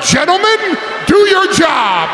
Gentlemen, do your job.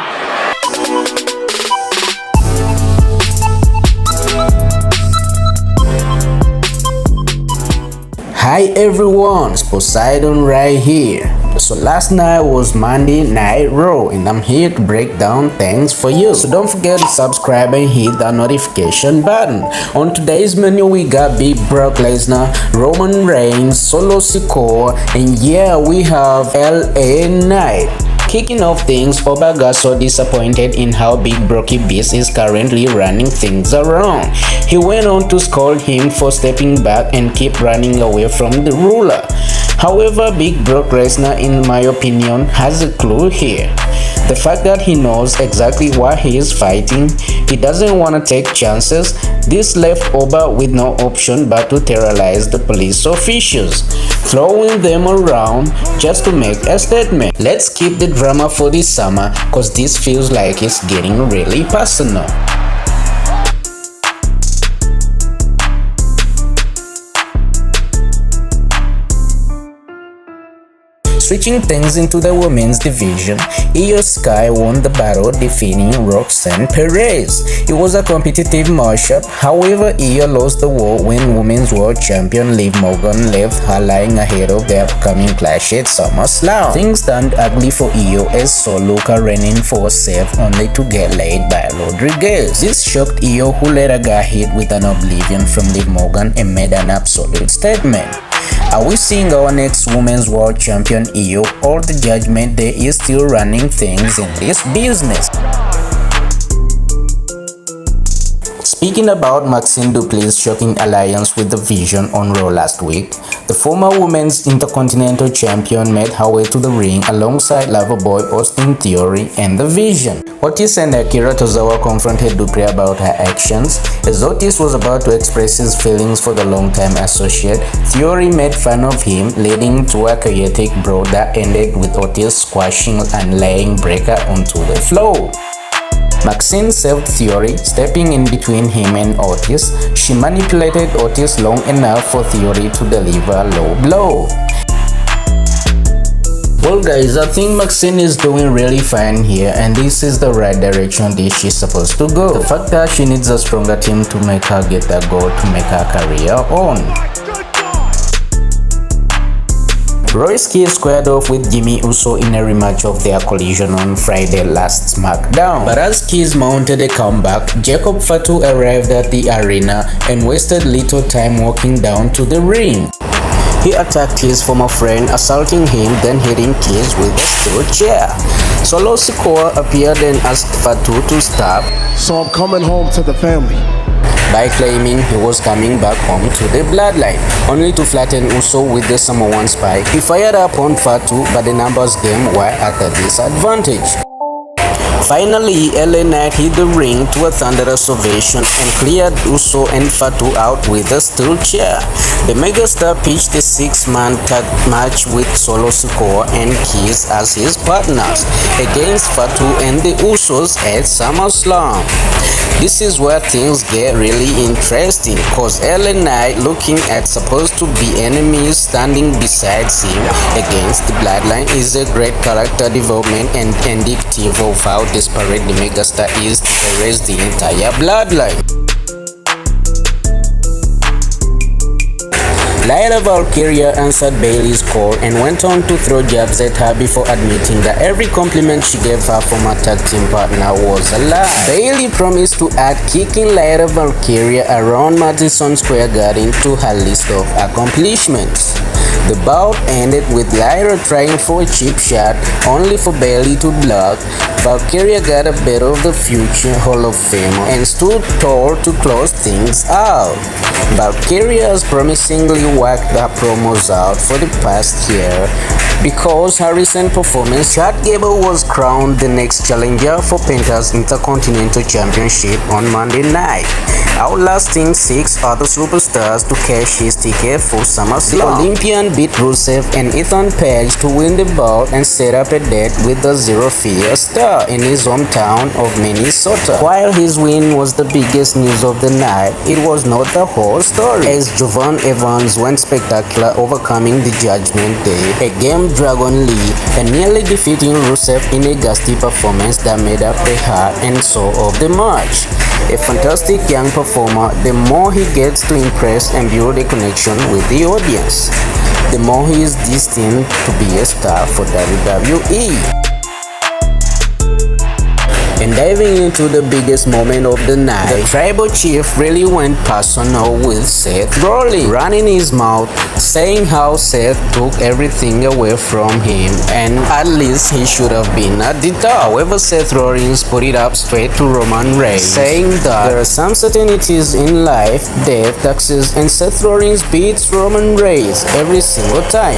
Hi everyone, it's Poseidon right here. So last night was Monday Night Raw and I'm here to break down things for you. So don't forget to subscribe and hit that notification button. On today's menu we got Big Brock Lesnar, Roman Reigns, Solo Sikoa, and yeah, we have LA Knight. Kicking off things, Oba got so disappointed in how Big Brocky Beast is currently running things around. He went on to scold him for stepping back and keep running away from the ruler. However, Big Brock Lesnar, in my opinion, has a clue here. The fact that he knows exactly what he is fighting, he doesn't want to take chances. This left Oba with no option but to terrorize the police officials, throwing them around just to make a statement. Let's keep the drama for this summer cause this feels like it's getting really personal. Switching things into the women's division, Io Sky won the battle defeating Roxanne Perez. It was a competitive matchup, however Io lost the war when Women's World Champion Liv Morgan left her lying ahead of the upcoming clash at SummerSlam. Things turned ugly for Io as Soluka ran in for a save only to get laid by Rodriguez. This shocked Io, who later got hit with an oblivion from Liv Morgan and made an absolute statement. Are we seeing our next Women's World Champion Io, or the Judgment Day is still running things in this business? Speaking about Maxine Dupris' shocking alliance with The Vision on Raw last week, the former Women's Intercontinental Champion made her way to the ring alongside Loverboy Austin Theory and The Vision. Otis and Akira Tozawa confronted Dupris about her actions. As Otis was about to express his feelings for the long-time associate, Theory made fun of him, leading to a chaotic brawl that ended with Otis squashing and laying Breaker onto the floor. Maxine saved Theory, stepping in between him and Otis. She manipulated Otis long enough for Theory to deliver a low blow. Well guys, I think Maxine is doing really fine here and this is the right direction that she's supposed to go. The fact that she needs a stronger team to make her get that goal to make her career on. Royce Key squared off with Jimmy Uso in a rematch of their collision on Friday last SmackDown. But as Keys mounted a comeback, Jacob Fatu arrived at the arena and wasted little time walking down to the ring. He attacked his former friend, assaulting him, then hitting Keys with a steel chair. Solo Sikoa appeared and asked Fatu to stop. So I'm coming home to the family. By claiming he was coming back home to the bloodline, only to flatten Uso with the Samoan spike. He fired up on Fatu, but the numbers game were at a disadvantage. Finally, LA Knight hit the ring to a thunderous ovation and cleared Uso and Fatu out with a steel chair. The megastar pitched a six-man tag match with Solo Sikoa and Keys as his partners against Fatu and the Usos at SummerSlam. This is where things get really interesting, cause LA Knight, looking at supposed to be enemies standing beside him against the bloodline, is a great character development and indicative of how desperate the megastar is to erase the entire bloodline. Lyra Valkyria answered Bayley's call and went on to throw jabs at her before admitting that every compliment she gave her former tag team partner was a lie. Bayley promised to add kicking Lyra Valkyria around Madison Square Garden to her list of accomplishments. The bout ended with Lyra trying for a cheap shot, only for Bayley to block. Valkyria got a bit of the future Hall of Famer and stood tall to close things out. Valkyria has promisingly worked her promos out for the past year because her recent performance, Chad Gable was crowned the next challenger for Penta's Intercontinental Championship on Monday night, outlasting 6 other superstars to cash his ticket for SummerSlam. The Olympian beat Rusev and Ethan Page to win the bout and set up a date with the Zero Fear star in his hometown of Minnesota. While his win was the biggest news of the night, it was not the whole story, as Jovan Evans went spectacular, overcoming the Judgment Day, a game Dragon Lee and nearly defeating Rusev in a ghastly performance that made up the heart and soul of the match. A fantastic young performer, the more he gets to impress and build a connection with the audience, the more he is destined to be a star for WWE. And diving into the biggest moment of the night, the tribal chief really went personal with Seth Rollins, running his mouth, saying how Seth took everything away from him and at least he should have been at the top. However, Seth Rollins put it up straight to Roman Reigns, saying that there are some certainties in life, death, taxes, and Seth Rollins beats Roman Reigns every single time.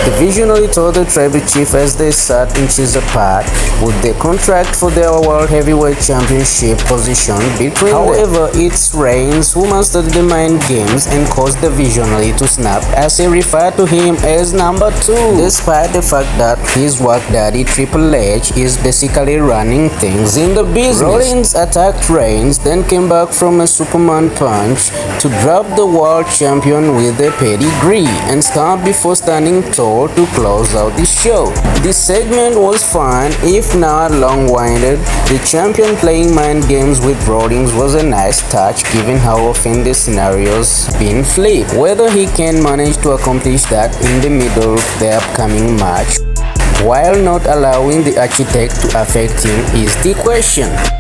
The visionary told the tribal chief as they sat inches apart with the contract for their World Heavyweight Championship position between them. However, it's Reigns who mastered the mind games and caused the visionary to snap as he referred to him as number 2, despite the fact that his work daddy Triple H is basically running things in the business. Rollins attacked Reigns, then came back from a Superman punch to drop the world champion with a pedigree and stamped before standing tall to close out the show. This segment was fun, if not long-winded. The champion playing mind games with Rollins was a nice touch given how often the scenarios been flipped. Whether he can manage to accomplish that in the middle of the upcoming match while not allowing the architect to affect him is the question.